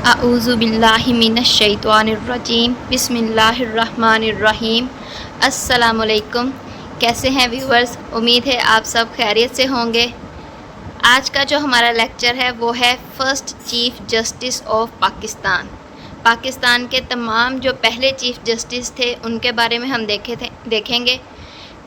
अऊज़ु बिल्लाहि मिनश शैतानिर रजीम बिस्मिल्लाहिर्रहमानिर्रहीम। अस्सलामुअलैकुम। कैसे हैं व्यूअर्स? उम्मीद है आप सब खैरियत से होंगे। आज का जो हमारा लेक्चर है वो है first chief justice of Pakistan. Pakistan के तमाम जो पहले चीफ़ जस्टिस थे उनके बारे में हम देखेंगे।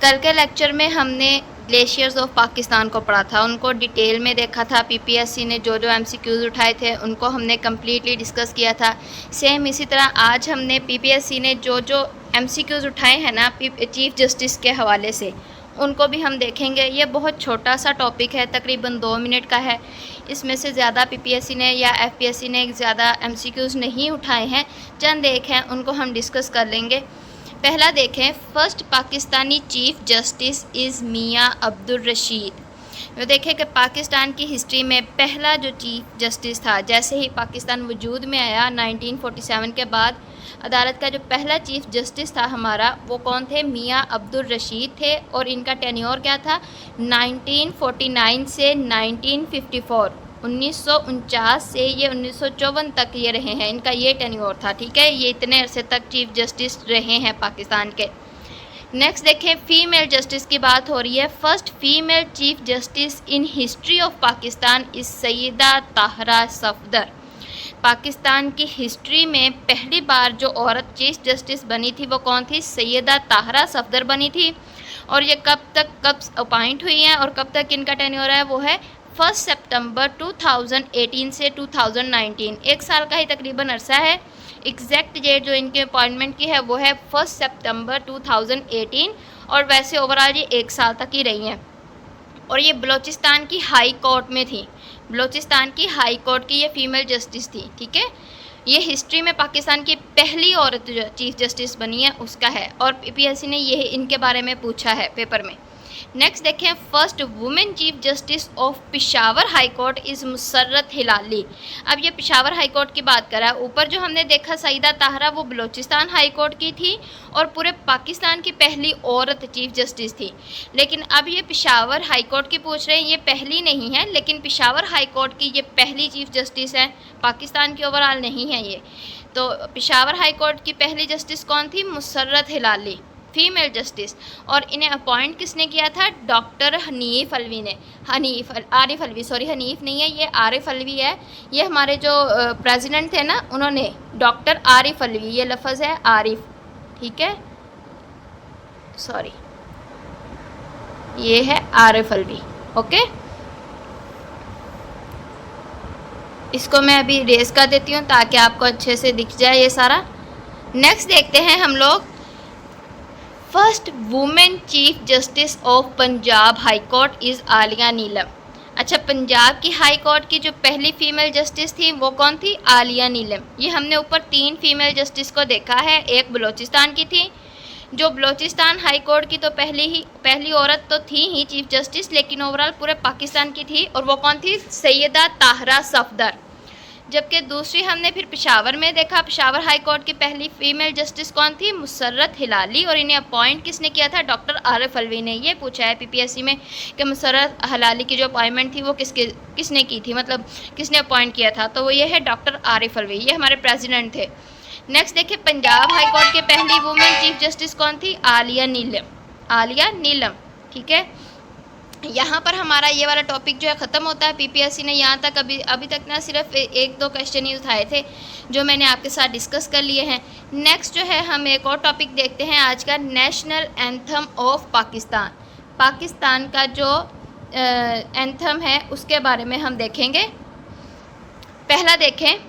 कल के लेक्चर में हमने ग्लेशियर्स ऑफ पाकिस्तान को पढ़ा था, उनको डिटेल में देखा था। पीपीएससी ने जो जो एमसीक्यूज़ उठाए थे उनको हमने कम्प्लीटली डिस्कस किया था। सेम इसी तरह आज हमने पीपीएससी ने जो जो एमसीक्यूज़ उठाए हैं ना चीफ़ जस्टिस के हवाले से, उनको भी हम देखेंगे। ये बहुत छोटा सा टॉपिक है, तकरीबन 2 मिनट का है। इसमें से ज़्यादा पीपीएससी ने या एफपीएससी ने ज़्यादा एमसीक्यूज़ नहीं उठाए हैं, चंद एक हैं, उनको हम डिस्कस कर लेंगे। पहला देखें, first Pakistani chief justice is मियाँ अब्दुल रशीद। वो देखें कि पाकिस्तान की हिस्ट्री में पहला जो चीफ़ जस्टिस था, जैसे ही पाकिस्तान वजूद में आया 1947 के बाद, अदालत का जो पहला चीफ़ जस्टिस था हमारा, वो कौन थे? मियाँ अब्दुल रशीद थे। और इनका टेन्योर क्या था? 1949 से 1954, 1949 से ये 1954 तक ये रहे हैं। इनका ये टेन्योर था, ठीक है। ये इतने अरसे तक चीफ़ जस्टिस रहे हैं पाकिस्तान के। नेक्स्ट देखें, फ़ीमेल जस्टिस की बात हो रही है। First female chief justice in history of Pakistan is Syeda Tahira Safdar. Pakistan की हिस्ट्री में पहली बार जो औरत चीफ़ जस्टिस बनी थी वो कौन थी? सैयदा ताहरा सफदर बनी थी। और ये कब अपॉइंट हुई हैं और कब तक इनका टेन्योर है? वो है 1 सितंबर 2018 से 2019, 1 साल का ही तकरीबन अरसा है। एग्जैक्ट डेट जो इनके अपॉइंटमेंट की है वो है 1 सितंबर 2018, और वैसे ओवरऑल ये 1 साल तक ही रही हैं। और ये बलूचिस्तान की हाई कोर्ट में थी। बलूचिस्तान की हाई कोर्ट की ये फ़ीमेल जस्टिस थी, ठीक है। ये हिस्ट्री में पाकिस्तान की पहली औरत जो चीफ़ जस्टिस बनी है उसका है, और पीपीएससी ने ये इनके बारे में पूछा है पेपर में। नेक्स्ट देखें, first women chief justice of Peshawar high court is Musarrat Hilali. अब ये पिशावर हाई कोर्ट की बात करा। ऊपर जो हमने देखा सईदा ताहरा, वो बलूचिस्तान हाई कोर्ट की थी और पूरे पाकिस्तान की पहली औरत चीफ जस्टिस थी। लेकिन अब ये पिशावर हाई कोर्ट की पूछ रहे हैं, ये पहली नहीं है, लेकिन पिशावर हाई कोर्ट की ये पहली चीफ जस्टिस है, पाकिस्तान की ओवरऑल नहीं है ये। तो पिशावर हाई कोर्ट की पहली जस्टिस कौन थी? Musarrat Hilali, female justice. और इन्हें अपॉइंट किसने किया था? डॉक्टर हनीफ अलवी ने। आरिफ अलवी, सॉरी हनीफ नहीं है, ये आरिफ अलवी है। ये हमारे जो प्रेसिडेंट थे ना, उन्होंने डॉक्टर आरिफ अलवी, ये लफ्ज़ है आरिफ, ठीक है, सॉरी, ये है आरिफ अलवी, ओके। इसको मैं अभी रेस कर देती हूँ ताकि आपको अच्छे से दिख जाए ये सारा। नेक्स्ट देखते हैं हम लोग, first women chief justice of Punjab high court is Aliya Neelam. अच्छा, पंजाब की हाई कोर्ट की जो पहली फीमेल जस्टिस थी वो कौन थी? आलिया नीलम। ये हमने ऊपर 3 फीमेल जस्टिस को देखा है। एक बलूचिस्तान की थी, जो बलूचिस्तान हाई कोर्ट की तो पहली औरत तो थी ही चीफ जस्टिस, लेकिन ओवरऑल पूरे पाकिस्तान की थी, और वो कौन थी? सैयदा ताहरा सफदर। जबकि दूसरी हमने फिर पेशावर में देखा। पेशावर हाई कोर्ट की पहली फीमेल जस्टिस कौन थी? मुसर्रत हिलाली। और इन्हें अपॉइंट किसने किया था? डॉक्टर आरिफ अलवी ने। ये पूछा है पीपीएससी में कि मुसर्रत हिलाली की जो अपॉइंटमेंट थी वो किसने की थी, मतलब किसने अपॉइंट किया था? तो वो ये है डॉक्टर आरिफ अलवी, ये हमारे प्रेसिडेंट थे। नेक्स्ट देखिए, पंजाब हाई कोर्ट की पहली वुमेन चीफ जस्टिस कौन थी? आलिया नीलम, आलिया नीलम, ठीक है। यहाँ पर हमारा ये वाला टॉपिक जो है ख़त्म होता है। पीपीएससी ने यहाँ तक अभी तक ना सिर्फ 1-2 क्वेश्चन ही उठाए थे जो मैंने आपके साथ डिस्कस कर लिए हैं। नेक्स्ट जो है हम एक और टॉपिक देखते हैं आज का, national anthem of Pakistan. Pakistan का जो एंथम है उसके बारे में हम देखेंगे। पहला देखें,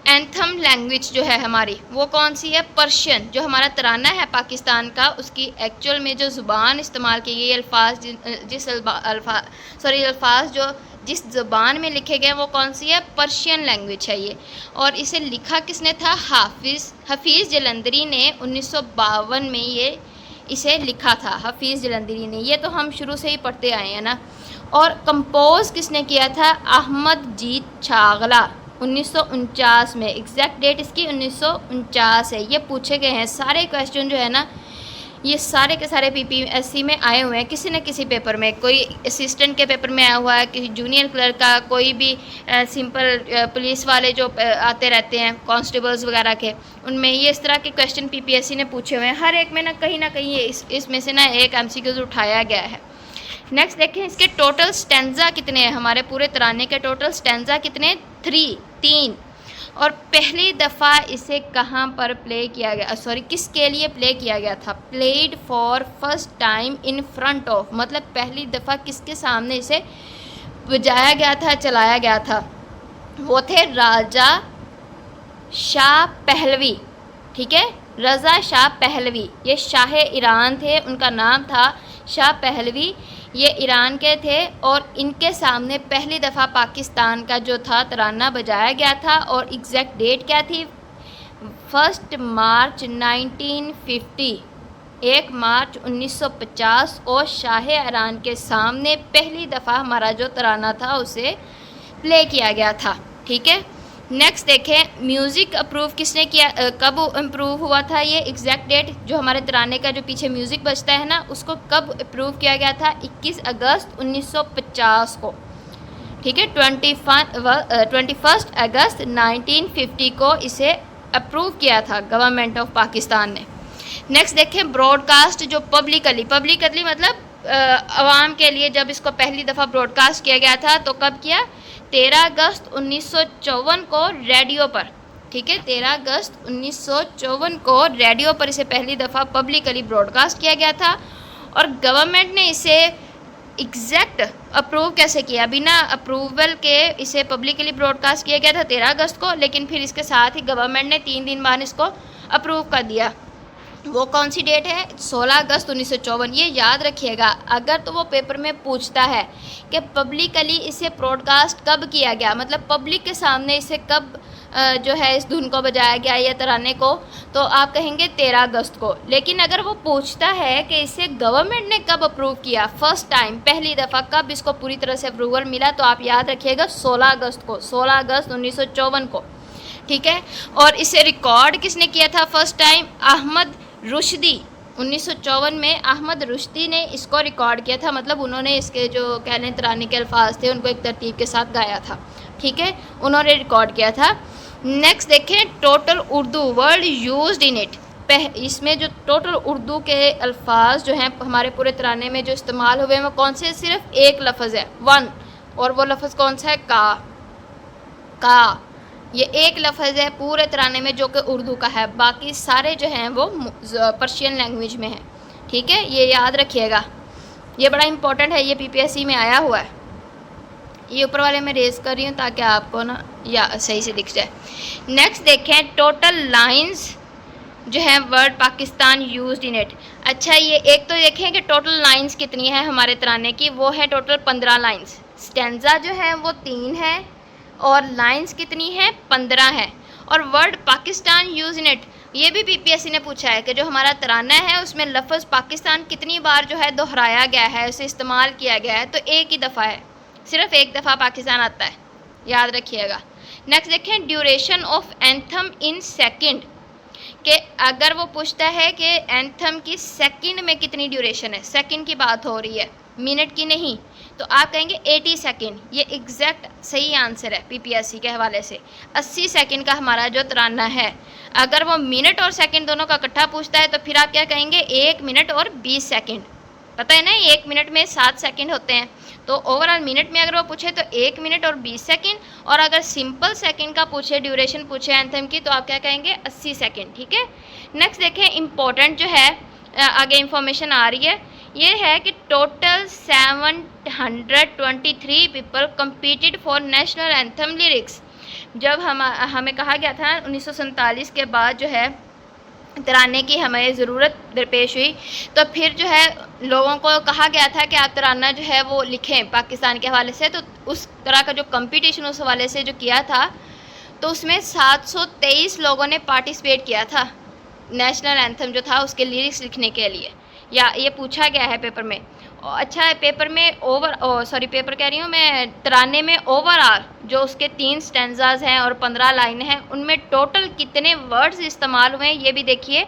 एंथम लैंग्वेज जो है हमारी वो कौन सी है? पर्शियन। जो हमारा तराना है पाकिस्तान का, उसकी एक्चुअल में जो ज़ुबान इस्तेमाल की गई, अल्फाज जो जिस ज़ुबान में लिखे गए वो कौन सी है? पर्शियन लैंग्वेज है ये। और इसे लिखा किसने था? हफीज़ जलंधरी ने 1952 में ये इसे लिखा था, हफीज़ जलंधरी ने। ये तो हम शुरू से ही पढ़ते आए हैं ना। और कंपोज किसने किया था? अहमद जीत छागला, 1949 में। एग्जैक्ट डेट इसकी 1949 है। ये पूछे गए हैं सारे क्वेश्चन जो है ना, ये सारे के सारे पीपीएससी में आए हुए हैं किसी न किसी पेपर में। कोई असिस्टेंट के पेपर में आया हुआ है, किसी जूनियर क्लर्क का, कोई भी सिंपल पुलिस वाले जो आते रहते हैं कांस्टेबल्स वगैरह के, उनमें ये इस तरह के क्वेश्चन पीपीएससी ने पूछे हुए हैं। हर एक में ना कहीं ये इसमें से ना एक एमसीक्यूज उठाया गया है। नेक्स्ट देखें, इसके टोटल स्टैंजा कितने हैं। हमारे पूरे तराने के टोटल स्टैंजा कितने? 3। और पहली दफ़ा इसे कहाँ पर प्ले किया गया, सॉरी किसके लिए प्ले किया गया था? Played for first time in front of, मतलब पहली दफ़ा किसके सामने इसे बजाया गया था, चलाया गया था? वो थे राजा शाह पहलवी। ठीक है, रज़ा शाह पहलवी, ये शाह ईरान थे, उनका नाम था शाह पहलवी, ये ईरान के थे। और इनके सामने पहली दफ़ा पाकिस्तान का जो था तराना बजाया गया था। और एग्जैक्ट डेट क्या थी? 1 मार्च 1950, 1 मार्च 1950 और शाह ईरान के सामने पहली दफ़ा हमारा जो तराना था उसे प्ले किया गया था। ठीक है, नेक्स्ट देखें, म्यूज़िक अप्रूव किसने किया, कब अप्रूव हुआ था? ये एग्जैक्ट डेट जो हमारे तराने का जो पीछे म्यूज़िक बजता है ना, उसको कब अप्रूव किया गया था? 21 अगस्त 1950 को। ठीक है, 21 अगस्त 1950 को इसे अप्रूव किया था गवर्नमेंट ऑफ पाकिस्तान ने। नेक्स्ट देखें, ब्रॉडकास्ट जो पब्लिकली मतलब आवाम के लिए जब इसको पहली दफ़ा ब्रॉडकास्ट किया गया था तो कब किया? 13 अगस्त 1954 को रेडियो पर। ठीक है, 13 अगस्त 1954 को रेडियो पर इसे पहली दफ़ा पब्लिकली ब्रॉडकास्ट किया गया था। और गवर्नमेंट ने इसे एग्जैक्ट अप्रूव कैसे किया? बिना अप्रूवल के इसे पब्लिकली ब्रॉडकास्ट किया गया था 13 अगस्त को, लेकिन फिर इसके साथ ही गवर्नमेंट ने 3 दिन बाद इसको अप्रूव कर दिया। वो कौन सी डेट है? 16 अगस्त 1954। ये याद रखिएगा, अगर तो वो पेपर में पूछता है कि पब्लिकली इसे ब्रॉडकास्ट कब किया गया, मतलब पब्लिक के सामने इसे कब जो है इस धुन को बजाया गया या तराने को, तो आप कहेंगे 13 अगस्त को। लेकिन अगर वो पूछता है कि इसे गवर्नमेंट ने कब अप्रूव किया, फर्स्ट टाइम पहली दफ़ा कब इसको पूरी तरह से अप्रूवल मिला, तो आप याद रखिएगा 16 अगस्त को, 16 अगस्त 1954 को। ठीक है, और इसे रिकॉर्ड किसने किया था फर्स्ट टाइम? अहमद रुश्दी। 1954 में अहमद रुश्दी ने इसको रिकॉर्ड किया था, मतलब उन्होंने इसके जो कहने तराने के अल्फाज थे उनको एक तरतीब के साथ गाया था। ठीक है, उन्होंने रिकॉर्ड किया था। नेक्स्ट देखें, total Urdu word used in it. इसमें जो टोटल उर्दू के अल्फाज जो हैं हमारे पूरे तराने में जो इस्तेमाल हुए हैं वो कौन से? सिर्फ एक लफ्ज़ है, 1, और वो लफ्ज़ कौन सा है? का। ये एक लफ्ज़ है पूरे तराने में जो कि उर्दू का है, बाकी सारे जो हैं वो पर्शियन लैंग्वेज में हैं। ठीक है, ये याद रखिएगा, ये बड़ा इंपॉर्टेंट है, ये पीपीएससी में आया हुआ है। ये ऊपर वाले में रेज़ कर रही हूँ ताकि आपको ना या सही से दिख जाए। नेक्स्ट देखें, टोटल लाइंस जो है word Pakistan used in it. अच्छा, ये एक तो देखें कि टोटल लाइंस कितनी है हमारे तराने की, वो है टोटल 15 लाइंस। स्टैंजा जो है वो 3 है और लाइंस कितनी है? 15 है। और word Pakistan use in it, ये भी पीपीएससी ने पूछा है कि जो हमारा तराना है उसमें लफ्ज़ पाकिस्तान कितनी बार जो है दोहराया गया है, उसे इस्तेमाल किया गया है, तो एक ही दफ़ा है, सिर्फ एक दफ़ा पाकिस्तान आता है, याद रखिएगा। नेक्स्ट देखें, duration of anthem in second, कि अगर वो पूछता है कि एंथम की सेकंड में कितनी ड्यूरेशन है, सेकंड की बात हो रही है, मिनट की नहीं, तो आप कहेंगे 80 सेकंड। ये एग्जैक्ट सही आंसर है पीपीएससी के हवाले से। 80 सेकंड का हमारा जो तराना है, अगर वो मिनट और सेकंड दोनों का इकट्ठा पूछता है तो फिर आप क्या कहेंगे? 1 मिनट और 20 सेकंड। पता है ना, 1 मिनट में 7 सेकंड होते हैं, तो ओवरऑल मिनट में अगर वो पूछे तो 1 मिनट और 20 सेकंड। और अगर सिंपल सेकंड का पूछे, ड्यूरेशन पूछे एंथम की, तो आप क्या कहेंगे? 80 सेकंड। ठीक है, नेक्स्ट देखें, इम्पोर्टेंट जो है आगे इंफॉर्मेशन आ रही है, ये है कि total 723 people competed for national anthem lyrics. जब हमें कहा गया था 1947 के बाद जो है तराने की हमें ज़रूरत दरपेश हुई, तो फिर जो है लोगों को कहा गया था कि आप तराना जो है वो लिखें पाकिस्तान के हवाले से। तो उस तरह का जो कंपटीशन उस हवाले से जो किया था, तो उसमें 723 लोगों ने पार्टिसिपेट किया था नेशनल एंथम जो था उसके लिरिक्स लिखने के लिए, या ये पूछा गया है पेपर में। अच्छा, पेपर में पेपर कह रही हूँ मैं, तराने में ओवरऑल जो उसके 3 स्टैंजाज हैं और 15 लाइन हैं, उनमें टोटल कितने वर्ड्स इस्तेमाल हुए हैं ये भी देखिए,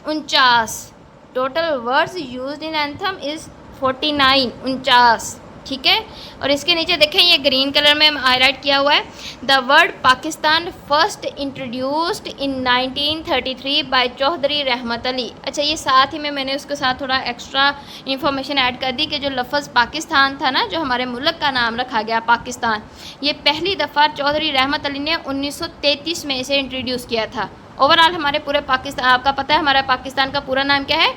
49। Total words used in anthem is 49, 49, ठीक है। और इसके नीचे देखें ये ग्रीन कलर में हाईलाइट किया हुआ है, the word Pakistan first introduced in 1933 by Chaudhry Rahmat Ali. अच्छा, ये साथ ही में मैंने उसके साथ थोड़ा एक्स्ट्रा इन्फॉर्मेशन ऐड कर दी कि जो लफ्ज़ पाकिस्तान था ना, जो हमारे मुल्क का नाम रखा गया पाकिस्तान, ये पहली दफ़ा चौधरी रहमत अली ने 1933 में इसे इंट्रोड्यूस किया था। ओवरऑल हमारे पूरे पाकिस्तान, आपका पता है हमारा पाकिस्तान का पूरा नाम क्या है?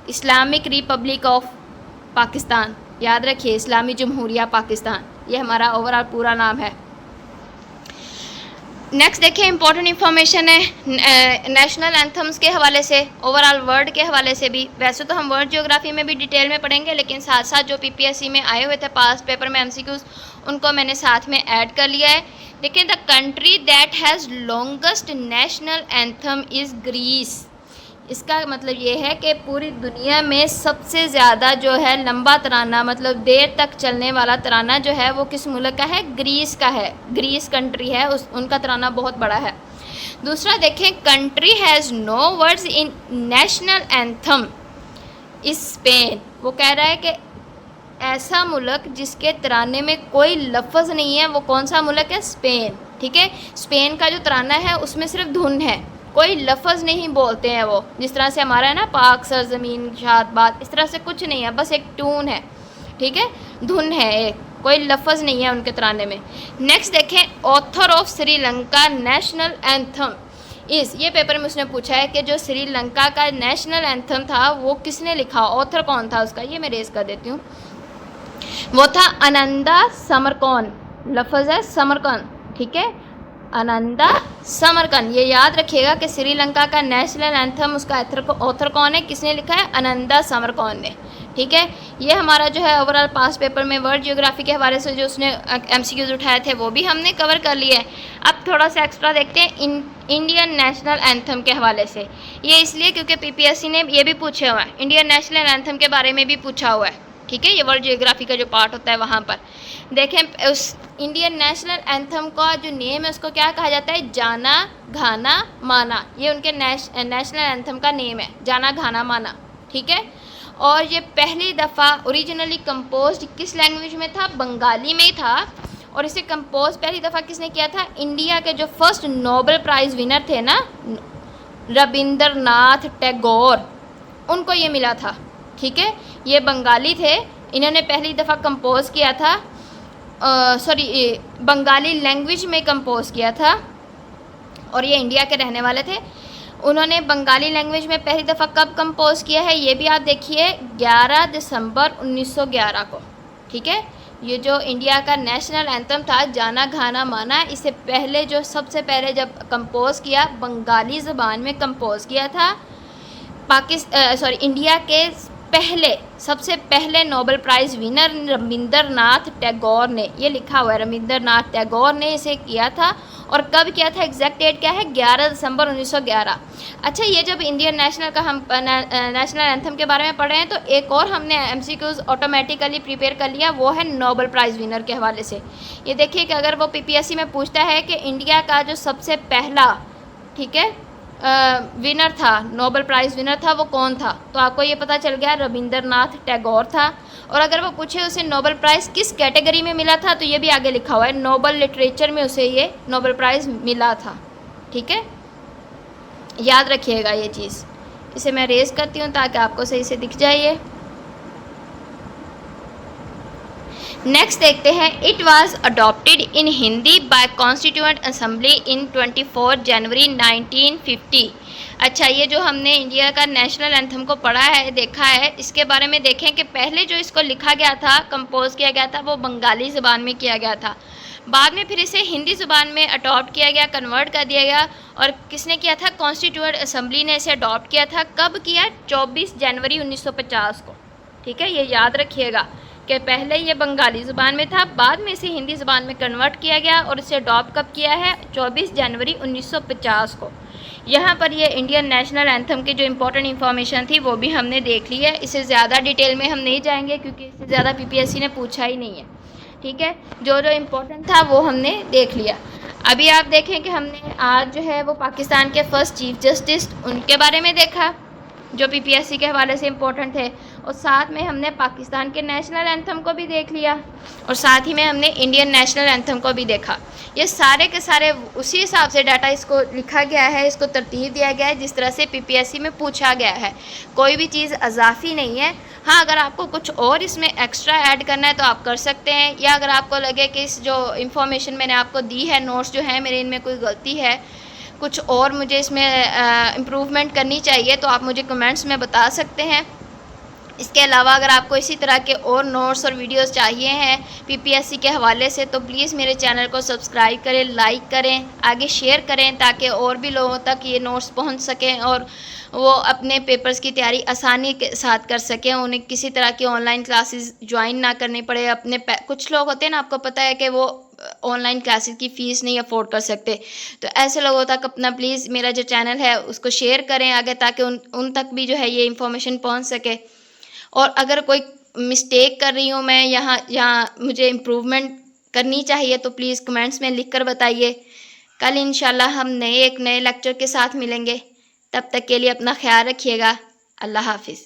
इस्लामिक रिपब्लिक ऑफ पाकिस्तान, याद रखिए, इस्लामी जमहूरिया पाकिस्तान, ये हमारा ओवरऑल पूरा नाम है। नेक्स्ट देखिए, इंपॉर्टेंट इन्फॉर्मेशन है नेशनल एंथम्स के हवाले से, ओवरऑल वर्ड के हवाले से भी। वैसे तो हम वर्ड ज्योग्राफी में भी डिटेल में पढ़ेंगे, लेकिन साथ साथ जो पीपीएससी में आए हुए थे पास्ट पेपर में एमसीक्यूज, उनको मैंने साथ में ऐड कर लिया है। देखिए, the country that has longest national anthem is Greece. इसका मतलब ये है कि पूरी दुनिया में सबसे ज़्यादा जो है लंबा तराना, मतलब देर तक चलने वाला तराना जो है वो किस मुल्क का है? ग्रीस का है। ग्रीस कंट्री है, उनका तराना बहुत बड़ा है। दूसरा देखें, country has no words in national anthem is Spain. वो कह रहा है कि ऐसा मुल्क जिसके तराने में कोई लफ्ज़ नहीं है, वो कौन सा मुल्क है? स्पेन, ठीक है। स्पेन का जो तराना है उसमें सिर्फ धुन है, कोई लफ्ज़ नहीं बोलते हैं वो, जिस तरह से हमारा है ना पाक सरजमीन शाद बात, इस तरह से कुछ नहीं है, बस एक ट्यून है, ठीक है, धुन है एक, कोई लफ्ज़ नहीं है उनके तराने में। नेक्स्ट देखें, author of Sri Lanka national anthem इस, ये पेपर में उसने पूछा है कि जो श्रीलंका का नेशनल एंथम था वो किसने लिखा, ऑथर कौन था उसका, ये मैं रेस कर देती हूँ। वो था अनंदा समरकौन, लफ्ज़ है समरकौन, ठीक है, अनंदा समरकन। ये याद रखिएगा कि श्रीलंका का नेशनल एंथम उसका ऑथर कौन है, किसने लिखा है? अनंदा समरकौन ने, ठीक है। ये हमारा जो है ओवरऑल पास्ट पेपर में वर्ड ज्योग्राफी के हवाले से जो उसने एमसीक्यूज उठाए थे वो भी हमने कवर कर लिए है। अब थोड़ा सा एक्स्ट्रा देखते हैं इंडियन नेशनल एंथम के हवाले से। ये इसलिए क्योंकि पीपीएससी ने ये भी पूछा हुआ है, इंडियन नेशनल एंथम के बारे में भी पूछा हुआ है, ठीक है। ये वर्ल्ड जियोग्राफी का जो पार्ट होता है वहाँ पर देखें, उस इंडियन नेशनल एंथम का जो नेम है उसको क्या कहा जाता है? जाना घाना माना। ये उनके नेशनल एंथम का नेम है, जाना घाना माना, ठीक है। और ये पहली दफ़ा ओरिजिनली कंपोज्ड किस लैंग्वेज में था? बंगाली में ही था। और इसे कंपोज पहली दफ़ा किसने किया था? इंडिया के जो फर्स्ट नोबेल प्राइज़ विनर थे ना, रविंद्रनाथ टैगोर, उनको ये मिला था, ठीक है। ये बंगाली थे, इन्होंने पहली दफ़ा कंपोज किया था, बंगाली लैंग्वेज में कंपोज किया था, और ये इंडिया के रहने वाले थे। उन्होंने बंगाली लैंग्वेज में पहली दफ़ा कब कंपोज किया है ये भी आप देखिए, 11 दिसंबर 1911 को, ठीक है। ये जो इंडिया का नेशनल एंथम था जाना घाना माना, इससे पहले जो सबसे पहले जब कंपोज किया बंगाली ज़बान में कंपोज किया था इंडिया के सबसे पहले Nobel prize winner Rabindranath Tagore ने, ये लिखा हुआ है रविंद्रनाथ टैगोर ने इसे किया था। और कब किया था? एग्जैक्ट डेट क्या है? 11 दिसंबर 1911। अच्छा, ये जब इंडियन नेशनल का हम नेशनल एंथम के बारे में पढ़ रहे हैं तो एक और हमने एमसीक्यूज ऑटोमेटिकली प्रिपेयर कर लिया, वो है नोबेल प्राइज़ विनर के हवाले से। ये देखिए कि अगर वो पीपीएससी में पूछता है कि इंडिया का जो सबसे पहला, ठीक है, विनर था, नोबेल प्राइज़ विनर था, वो कौन था, तो आपको ये पता चल गया रविंद्रनाथ टैगोर था। और अगर वो पूछे उसे नोबेल प्राइज़ किस कैटेगरी में मिला था, तो ये भी आगे लिखा हुआ है, नोबेल लिटरेचर में उसे ये नोबेल प्राइज़ मिला था, ठीक है। याद रखिएगा ये चीज़। इसे मैं रेस करती हूँ ताकि आपको सही से दिख जाए ये। नेक्स्ट देखते हैं, it was adopted in Hindi by constituent assembly in 24 January 1950। अच्छा, ये जो हमने इंडिया का नेशनल एंथम को पढ़ा है, देखा है, इसके बारे में देखें कि पहले जो इसको लिखा गया था, कंपोज किया गया था, वो बंगाली ज़बान में किया गया था। बाद में फिर इसे हिंदी ज़ुबान में अडॉप्ट किया गया, कन्वर्ट कर दिया गया। और किसने किया था? कॉन्स्टिट्यूएंट असेंबली ने इसे अडॉप्ट किया था। कब किया? 24 जनवरी 1950 को, ठीक है। ये याद रखिएगा कि पहले ये बंगाली ज़ुबान में था, बाद में इसे हिंदी ज़ुबान में कन्वर्ट किया गया और इसे अडॉप्ट कब किया है? 24 जनवरी 1950 को। यहाँ पर ये इंडियन नेशनल एंथम की जो इम्पोर्टेंट इन्फॉर्मेशन थी वो भी हमने देख ली है। इसे ज़्यादा डिटेल में हम नहीं जाएंगे क्योंकि इससे ज़्यादा पीपीएससी ने पूछा ही नहीं है, ठीक है। जो जो इम्पोर्टेंट था वो हमने देख लिया। अभी आप देखें कि हमने आज जो है वो पाकिस्तान के फर्स्ट चीफ जस्टिस उनके बारे में देखा, जो पीपीएससी के हवाले से इम्पोर्टेंट थे, और साथ में हमने पाकिस्तान के नेशनल एंथम को भी देख लिया, और साथ ही में हमने इंडियन नेशनल एंथम को भी देखा। ये सारे के सारे उसी हिसाब से डाटा इसको लिखा गया है, इसको तरतीब दिया गया है जिस तरह से पीपीएससी में पूछा गया है। कोई भी चीज़ अजाफी नहीं है। हाँ, अगर आपको कुछ और इसमें एक्स्ट्रा ऐड करना है तो आप कर सकते हैं, या अगर आपको लगे कि इस जो इन्फॉर्मेशन मैंने आपको दी है, नोट्स जो हैं मेरे, इनमें कोई गलती है, कुछ और मुझे इसमें इम्प्रूवमेंट करनी चाहिए, तो आप मुझे कमेंट्स में बता सकते हैं। इसके अलावा अगर आपको इसी तरह के और नोट्स और वीडियोस चाहिए हैं पीपीएससी के हवाले से, तो प्लीज़ मेरे चैनल को सब्सक्राइब करें, लाइक करें, आगे शेयर करें, ताकि और भी लोगों तक ये नोट्स पहुंच सकें और वो अपने पेपर्स की तैयारी आसानी के साथ कर सकें। उन्हें किसी तरह की ऑनलाइन क्लासेस ज्वाइन ना करनी पड़े। कुछ लोग होते हैं ना, आपको पता है कि वो ऑनलाइन क्लासेस की फ़ीस नहीं अफोर्ड कर सकते, तो ऐसे लोगों तक अपना प्लीज़ मेरा जो चैनल है उसको शेयर करें आगे, ताकि उन तक भी जो है ये इंफॉर्मेशन पहुँच सके। और अगर कोई मिस्टेक कर रही हूँ मैं, यहाँ मुझे इम्प्रूवमेंट करनी चाहिए, तो प्लीज़ कमेंट्स में लिख कर बताइए। कल इंशाल्लाह हम एक नए लेक्चर के साथ मिलेंगे। तब तक के लिए अपना ख्याल रखिएगा। अल्लाह हाफिज़।